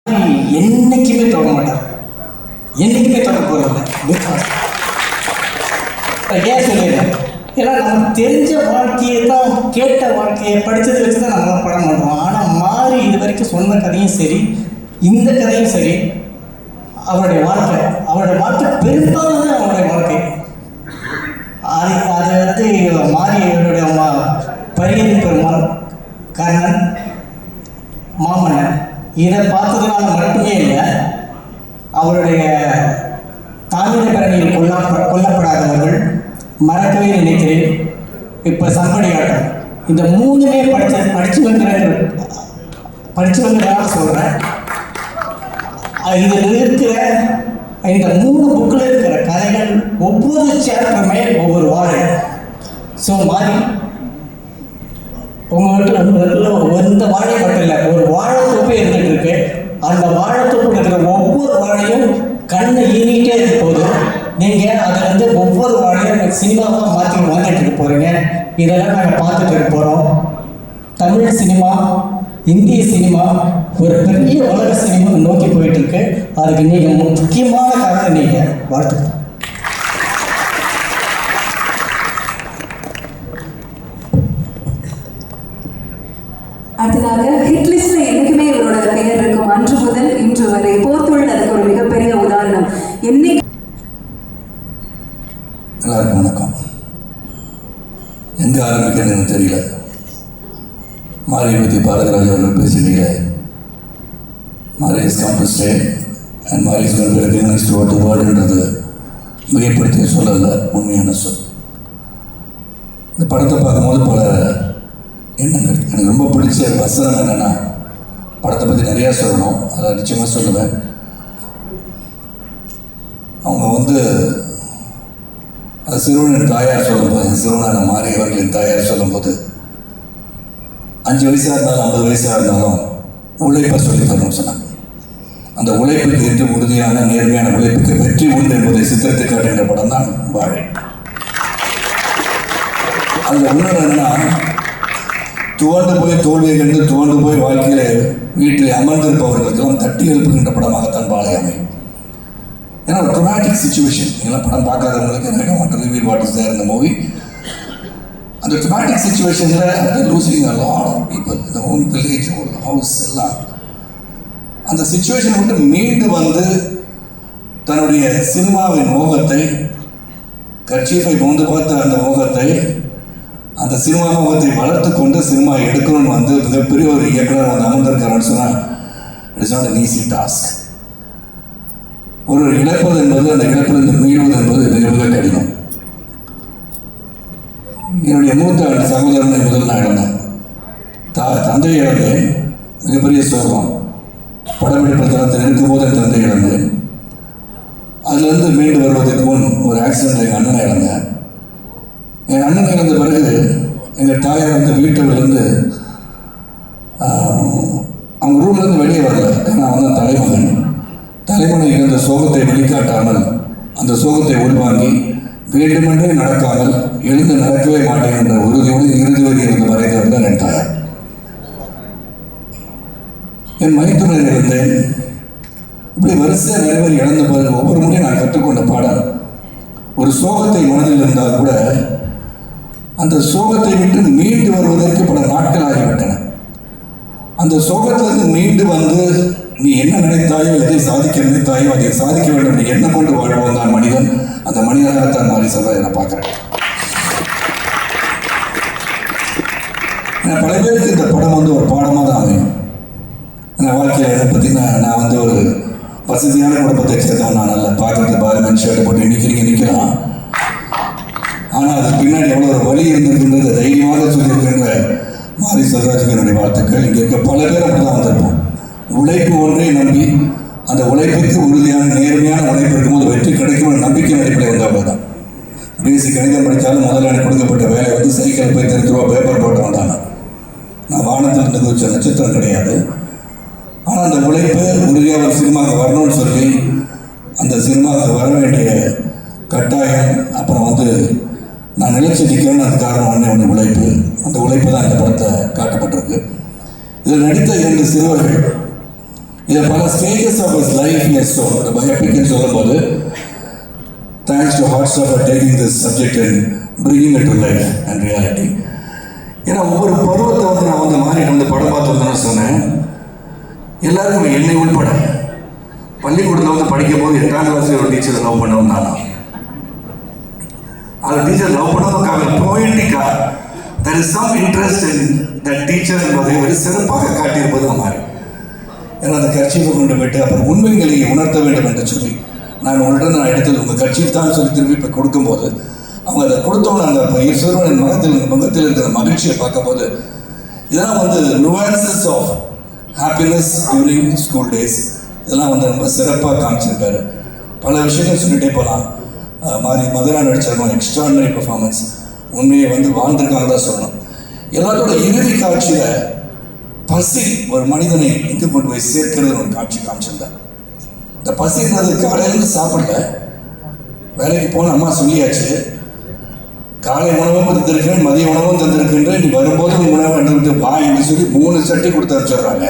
என்னைக்குமே தொட மாட்டார், என்னைக்குமே தொட போகிறதில்ல. பிகாஸ் ஏன் சொல்லிடுறேன், ஏன்னா நம்ம தெரிஞ்ச வாழ்க்கையை தான், கேட்ட வாழ்க்கையை படித்ததை வச்சு தான் நம்ம படம் பண்ணுறோம். ஆனால் மாறி இது வரைக்கும் சொன்ன கதையும் சரி, இந்த கதையும் சரி, அவருடைய வாழ்க்கை பெரும்பாலும் அவருடைய வாழ்க்கை. அதை வந்து மாறியவருடைய பரியன் பெருமாள், கர்ணன், மாமன்னன் இதை பார்த்ததுனால மட்டுமே இல்லை, அவருடைய தாமிரபரணியில் கொல்லப்படாதவர்கள், மறக்கவே நினைக்கிறேன், இப்போ சம்படியாட்டம், இந்த மூணுமே படிச்சவங்கிறனால சொல்கிறேன். இதில் இருக்கிற இந்த 3 புக்கில் இருக்கிற கதைகள் ஒவ்வொரு சேப்டருமே ஒவ்வொரு வாழை. ஸோ மாதிரி உங்கள்கிட்ட எந்த வாழை மட்டும் இல்லை, ஒரு வாழைத்தோப்பு இருந்துகிட்டு இருக்கு. அந்த வாழைத்தோப்பு இருக்கிற ஒவ்வொரு வாழையும் கண்ணை ஈனிகிட்டே இருக்க போது நீங்கள் அதை வந்து ஒவ்வொரு வாழையும் சினிமாவாக மாற்றி வந்துட்டு இருக்க போகிறீங்க. இதெல்லாம் நாங்கள் பார்த்துட்டு இருக்க போகிறோம். தமிழ் சினிமா, இந்திய சினிமா ஒரு பெரிய உலக சினிமா நோக்கி போயிட்டு இருக்கு. அதுக்கு நீங்கள் முக்கியமான காரணம் நீங்கள். வாழ்த்துக்கள். அடுத்ததாக ஹிட் லிஸ்ட்ல என்னைக்குமே இவரோட பெயர் இருக்கும். அன்று முதல் இன்று வரை போர்த்தொழில் அதுக்கு ஒரு மிகப்பெரிய உதாரணம். என்னைக்கு எல்லாருக்கும் வணக்கம். எங்கே ஆரம்பிக்கிறதுன்னு தெரியல. மாரியை பற்றி பாரதிராஜ் அவர்கள் பேசினீங்க. Mari is come to stay and Mari is going to recognise throughout the வேர்ல்டுன்றது மிகைப்படுத்தி சொல்லலை, உண்மையான சொல். இந்த படத்தை பார்க்கும்போது பல எண்ணங்கள். எனக்கு ரொம்ப பிடிச்ச வசனம் என்னென்னா, படத்தை பற்றி நிறையா சொல்லணும், அதை நிச்சயமாக சொல்லுவேன். அவங்க வந்து அந்த சிறுவனின் தாயார் சொல்லும்போது, சிறுவனான மாரி அவர்களின் தாயார் சொல்லும்போது, 5 வயசாக இருந்தாலும் 50 வயசாக இருந்தாலும் உழைப்பை சொல்லி தரணும்னு சொன்னாங்க. அந்த உழைப்புக்கு ஏற்று உறுதியான நேர்மையான உழைப்புக்கு வெற்றி உண்டு என்பதை சித்தரித்து காட்டுகின்ற படம் தான் வாழை. அதில் உணர்வு என்னன்னா, துவண்டு போய் தோல்வியை கண்டு துவண்டு போய் வாழ்க்கையில் வீட்டில் அமர்ந்திருப்பவர்களுக்கெல்லாம் தட்டி எழுப்புகின்ற படமாகத்தான் வாழை அமையும். ஏன்னா ஒரு ட்ரமாட்டிக் சிச்சுவேஷன். இதெல்லாம் படம் பார்க்காதவங்களுக்கு I don't want to reveal what is there in the movie. அந்த ட்ரமாட்டிக் சிச்சுவேஷனில் losing a lot of people, இந்த ஹோம் வில்லேஜ், ஒரு ஹவுஸ் எல்லாம். அந்த சிச்சுவேஷனை விட்டு மீண்டு வந்து தன்னுடைய சினிமாவின் மோகத்தை, கட்சியை கொண்டு பார்த்த அந்த மோகத்தை, அந்த சினிமா மோகத்தை வளர்த்து கொண்டு சினிமா எடுக்கணும்னு வந்து மிகப்பெரிய ஒரு இயக்குனர் வந்து அமர்ந்திருக்காருன்னு சொன்னால் it is not an easy task. ஒரு இழப்பது என்பது, அந்த இழப்பிலிருந்து மீள்வது என்பது மிக மிக கடினம். என்னுடைய மூத்த சகோதரனை முதல் நான் இழந்தேன். தந்தையை இழந்தேன், மிகப்பெரிய சோகம். படப்பிடிப்பு தளத்தில் இருக்கும்போது என் தந்தை இழந்தேன். அதுலேருந்து மீண்டு வருவதற்கு முன் ஒரு ஆக்சிடென்ட் எங்கள் அண்ணனை இழந்தேன். என் அண்ணனை இழந்த பிறகு எங்கள் தாயார் வந்து வீட்டிலிருந்து அவங்க ரூம்லேருந்து வெளியே வரல. நான் வந்து தலைமகன் இழந்த சோகத்தை வெளிக்காட்டாமல் அந்த சோகத்தை உள்வாங்கி வேண்டுமென்றே நடக்காமல் எழுந்து நடக்கவே மாட்டேன் என்ற உறுதியோடு இறுதி வரை இருந்து வரைந்திருந்தார் என் தாயார். என் மைத்துடன் இருந்தேன். இப்படி வரிசையாக நிறைவேறி இழந்த பிறகு ஒவ்வொரு முறையும் நான் கற்றுக்கொண்ட பாடம், ஒரு சோகத்தை மனதில் இருந்தால் கூட அந்த சோகத்தை விட்டு மீண்டு வருவதற்கு பல நாட்கள் ஆகிவிட்டன. அந்த சோகத்திலிருந்து மீண்டு வந்து நீ என்ன நினைத்தாயோ, எதை சாதிக்க நினைத்தாயோ அதை சாதிக்க வேண்டும் என்று எண்ணம் கொண்டு வாழ்வோம் தான் மனிதன். அந்த மனிதனாகத்தான் மாறி சொல்வதை நான் பார்க்குறேன். பல பேருக்கு இந்த படம் வந்து ஒரு பாடமாக தான் அமையும். என் வாழ்க்கையில் பார்த்தீங்கன்னா, நான் வந்து ஒரு வசதியான குடும்பத்தை சேர்ந்தவன். நான் நல்லா பார்க்குறது பார்மன் ஷர்ட்டை போட்டு நிற்கலாம். ஆனால் அதுக்கு பின்னாடி எவ்வளோ ஒரு வழி இருந்திருக்கின்றது தைரியமாக சொல்லியிருக்கின்ற மாரி செல்வராஜுக்கு என்னுடைய வாழ்த்துக்கள். இங்கே இருக்க பல பேர் அப்படி தான் வந்திருப்போம். உழைப்பு ஒன்றை நம்பி அந்த உழைப்புக்கு உறுதியான நேர்மையான உழைப்பு இருக்கும்போது வெற்றி கிடைக்கும் நம்பிக்கை அடிப்படையில் வந்தவங்க தான். பிஎஸ்சி கணிதம் படித்தாலும் முதல்ல எனக்கு கொடுக்கப்பட்ட வேலை வந்து சைக்கிள் போய் 30 ரூபா பேப்பர் போட்டு வந்தாங்க. நான் வானத்தில் இருந்து குதிச்ச நட்சத்திரம் கிடையாது. ஆனால் அந்த உழைப்பு உறுதியாக ஒரு சினிமாவுக்கு வரணும்னு சொல்லி அந்த சினிமாவுக்கு வர வேண்டிய கட்டாயம், அப்புறம் வந்து நான் நிலைச்சி நிற்கிறேன்னு அது காரணம் ஒன்று உழைப்பு. அந்த உழைப்பு தான் இந்த படத்தை காட்டப்பட்டிருக்கு. இதில் நடித்த 2 சிறுவர்கள் இதை பல stages of his life as பயோபிக்னு சொல்லும்போது thanks to Hotstar for taking this subject and bringing it to life and reality. ஏன்னா ஒவ்வொரு பருவத்தை வந்து நான் வந்து மாறிட்டு வந்து படம் பார்த்து வந்தேன்னு சொன்னேன். எல்லாருக்கும் என்னை உட்பட பள்ளிக்கூடத்தில் வந்து படிக்கும் போது 8ஆம் கிளாஸில் ஒரு டீச்சரை லவ் பண்ணவும் நானா அந்த டீச்சர் லவ் பண்ணதுக்காக போயிட்டிக்கா there is some interest in that teacher என்பதை ஒரு சிறப்பாக காட்டியிருப்பது மாதிரி. ஏன்னா அந்த கட்சியை கொண்டு போயிட்டு அப்புறம் உண்மைகளை உணர்த்த வேண்டும் என்று சொல்லி நான் உங்கள்கிட்ட நான் எடுத்தது உங்கள் கட்சி தான் சொல்லி திரும்பி இப்போ கொடுக்கும்போது அவங்க அதை கொடுத்தவங்க அந்த சிறுவனின் முகத்தில் இருக்கிற மகிழ்ச்சியை பார்க்கும்போது இதெல்லாம் வந்து nuances of happiness during school days இதெல்லாம் வந்து ரொம்ப சிறப்பாக காமிச்சிருக்காரு. பல விஷயங்கள் சொல்லிகிட்டே போகலாம். மதுரா நடிச்சிருக்கோம் எக்ஸ்ட்ராடினரி பெர்ஃபார்மன்ஸ், உண்மையை வந்து வாழ்ந்திருக்காங்க தான் சொல்லணும். எல்லாத்தோட இறுதி காட்சியில் பசி ஒரு மனிதனை எங்கே கொண்டு போய் சேர்க்கிறது ஒரு காட்சி காமிச்சிருந்தார். இந்த பசின்றது காலையிலேருந்து சாப்பிடல, வேலைக்கு போன அம்மா சொல்லியாச்சு காலை உணவும் தந்திருக்கிறேன் மதிய உணவும் தந்திருக்கின்றேன் நீ வரும்போது உணவு வந்துட்டு வாங்கி சொல்லி 3 சட்டி கொடுத்து அனுப்பிச்சிடுறாங்க.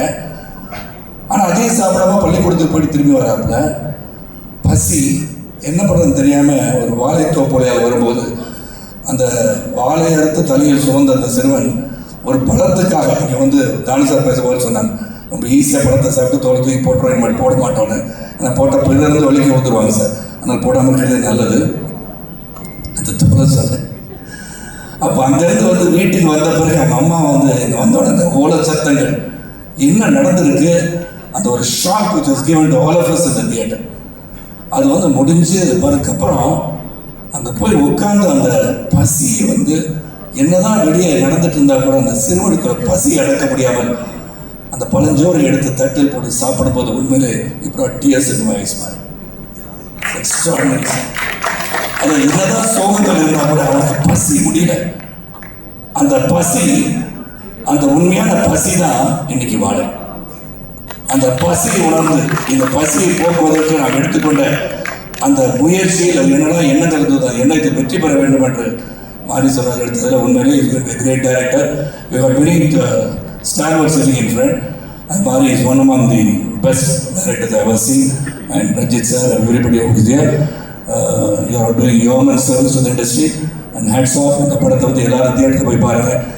ஆனால் அதையும் சாப்பிடாம பள்ளிக்கூடத்துக்கு போய் திரும்பி வராப்புல பசி என்ன பண்ணுறதுன்னு தெரியாமல் ஒரு வாழை தோப்போலையால் வரும்போது அந்த வாழை அறுத்து தலையில் சுமந்த அந்த சிறுவன் ஒரு பழத்துக்காக இங்கே வந்து தானிசார் பேசும்போது சொன்னாங்க ரொம்ப ஈஸியாக பழத்தை சாப்பிட்டு தோலை தூக்கி போட்டுருவோம் இந்த மாதிரி போட மாட்டோன்னு. ஆனால் போட்டால் பிறந்து வலிக்கு ஊற்றுருவாங்க சார், ஆனால் போடாமல் இருக்கிறது நல்லது அந்த தோலை சொன்னேன். அப்போ அங்கேருந்து வந்து வீட்டுக்கு வந்த பிறகு அவங்க அம்மா வந்து இங்கே வந்தோடனே அந்த ஓலை சத்தங்கள் என்ன நடந்திருக்கு அந்த ஒரு shock which was given to all of us in the theater அது வந்து முடிஞ்சு அதுக்கப்புறம் அங்கே போய் உட்காந்து அந்த பசியை வந்து என்னதான் வெளியே நடந்துட்டு இருந்தால் கூட அந்த சிறுவனுக்கு பசி அடக்க முடியாமல் அந்த பழஞ்சோரை எடுத்து தட்டில் போட்டு சாப்பிடும்போது உண்மையிலே இப்போ டிஎஸ் வயசு மாதிரி எக்ஸ்ட்ராடினரி. அது என்னதான் சோகங்கள் இருந்தால் கூட அவனுக்கு பசி முடியல. அந்த பசி அந்த உண்மையான பசி தான் இன்னைக்கு வாழ. அந்த பசியை உணர்ந்து இந்த பசியை போக்குவதற்கு நான் எடுத்துக்கொண்ட அந்த முயற்சியில் என்னடா எண்ணங்கள் இருந்தது அந்த எண்ணத்தை வெற்றி பெற வேண்டும் என்று மாரி சொல்றாரு எடுத்ததில் உண்மையிலே great director. We are very stalwart sitting in front and Mari is one among the best directors I have ever seen, and Rajit sir, everybody who is here. You are doing your service to the industry and hats off. இந்த படத்தை வந்து எல்லாரும் தியேட்டருக்கு போய் பாருங்க.